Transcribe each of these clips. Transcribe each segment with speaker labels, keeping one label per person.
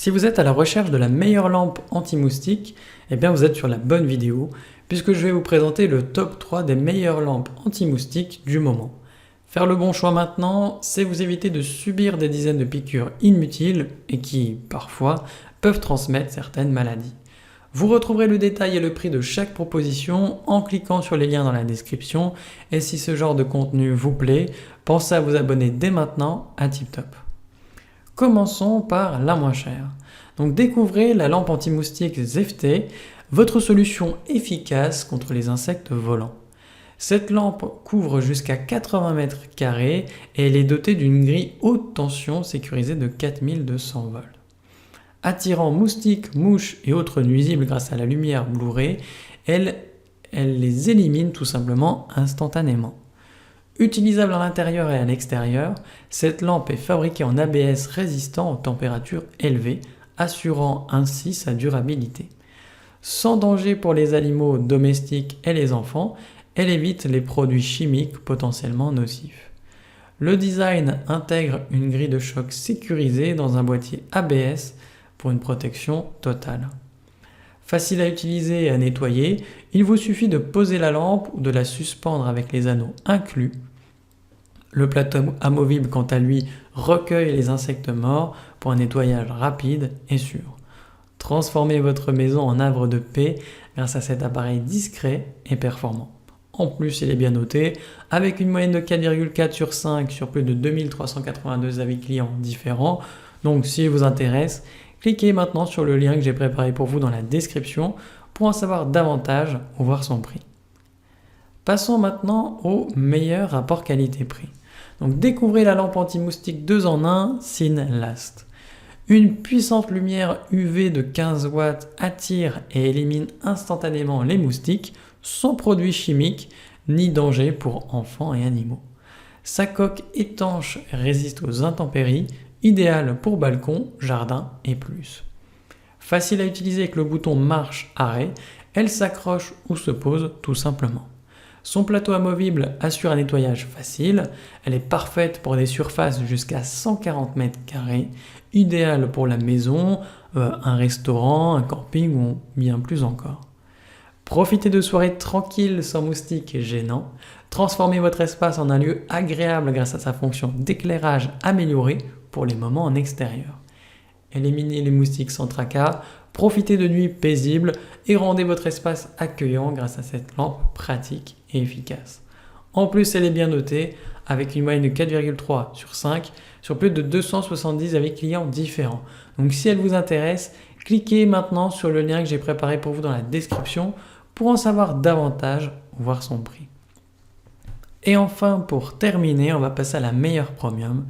Speaker 1: Si vous êtes à la recherche de la meilleure lampe anti-moustique, eh bien vous êtes sur la bonne vidéo, puisque je vais vous présenter le top 3 des meilleures lampes anti-moustiques du moment. Faire le bon choix maintenant, c'est vous éviter de subir des dizaines de piqûres inutiles et qui, parfois, peuvent transmettre certaines maladies. Vous retrouverez le détail et le prix de chaque proposition en cliquant sur les liens dans la description, et si ce genre de contenu vous plaît, pensez à vous abonner dès maintenant à TipTop. Commençons par la moins chère. Donc découvrez la lampe anti-moustique Zefté, votre solution efficace contre les insectes volants. Cette lampe couvre jusqu'à 80 mètres carrés et elle est dotée d'une grille haute tension sécurisée de 4200 volts. Attirant moustiques, mouches et autres nuisibles grâce à la lumière Blu-ray, elle les élimine tout simplement instantanément. Utilisable à l'intérieur et à l'extérieur, cette lampe est fabriquée en ABS résistant aux températures élevées, assurant ainsi sa durabilité. Sans danger pour les animaux domestiques et les enfants, elle évite les produits chimiques potentiellement nocifs. Le design intègre une grille de choc sécurisée dans un boîtier ABS pour une protection totale. Facile à utiliser et à nettoyer, il vous suffit de poser la lampe ou de la suspendre avec les anneaux inclus. Le plateau amovible, quant à lui, recueille les insectes morts pour un nettoyage rapide et sûr. Transformez votre maison en havre de paix grâce à cet appareil discret et performant. En plus, il est bien noté, avec une moyenne de 4,4 sur 5 sur plus de 2382 avis clients différents. Donc s'il vous intéresse, cliquez maintenant sur le lien que j'ai préparé pour vous dans la description pour en savoir davantage ou voir son prix. Passons maintenant au meilleur rapport qualité-prix. Donc découvrez la lampe anti-moustique 2 en 1 Synlast. Une puissante lumière UV de 15 watts attire et élimine instantanément les moustiques sans produits chimiques ni danger pour enfants et animaux. Sa coque étanche résiste aux intempéries, idéale pour balcon, jardin et plus. Facile à utiliser avec le bouton marche-arrêt, elle s'accroche ou se pose tout simplement. Son plateau amovible assure un nettoyage facile, elle est parfaite pour des surfaces jusqu'à 140 mètres carrés, idéale pour la maison, un restaurant, un camping ou bien plus encore. Profitez de soirées tranquilles sans moustiques gênants, transformez votre espace en un lieu agréable grâce à sa fonction d'éclairage améliorée pour les moments en extérieur. Éliminez les moustiques sans tracas, profitez de nuits paisibles et rendez votre espace accueillant grâce à cette lampe pratique et efficace. En plus, elle est bien notée avec une moyenne de 4,3 sur 5 sur plus de 270 avis clients différents. Donc si elle vous intéresse, cliquez maintenant sur le lien que j'ai préparé pour vous dans la description pour en savoir davantage ou voir son prix. Et enfin, pour terminer, on va passer à la meilleure premium.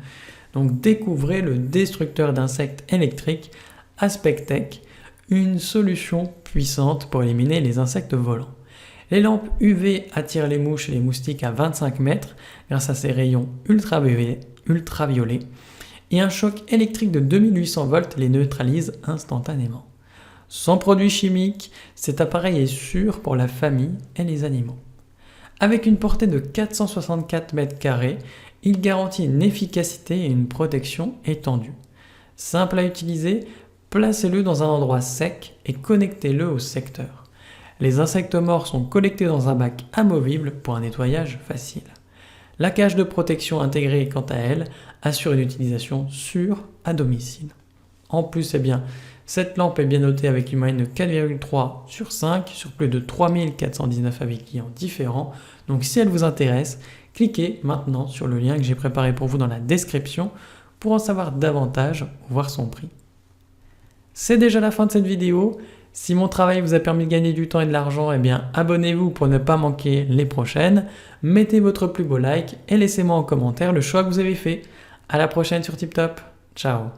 Speaker 1: Donc découvrez le destructeur d'insectes électriques Aspectec, une solution puissante pour éliminer les insectes volants. Les lampes UV attirent les mouches et les moustiques à 25 mètres grâce à ses rayons ultraviolets et un choc électrique de 2800 volts les neutralise instantanément. Sans produits chimiques, cet appareil est sûr pour la famille et les animaux. Avec une portée de 464 mètres carrés, il garantit une efficacité et une protection étendue. Simple à utiliser, placez-le dans un endroit sec et connectez-le au secteur. Les insectes morts sont collectés dans un bac amovible pour un nettoyage facile. La cage de protection intégrée, quant à elle, assure une utilisation sûre à domicile. En plus, cette lampe est bien notée avec une moyenne de 4,3 sur 5 sur plus de 3419 avis clients différents. Donc si elle vous intéresse, cliquez maintenant sur le lien que j'ai préparé pour vous dans la description pour en savoir davantage ou voir son prix. C'est déjà la fin de cette vidéo. Si mon travail vous a permis de gagner du temps et de l'argent, abonnez-vous pour ne pas manquer les prochaines. Mettez votre plus beau like et laissez-moi en commentaire le choix que vous avez fait. À la prochaine sur TipTop. Ciao.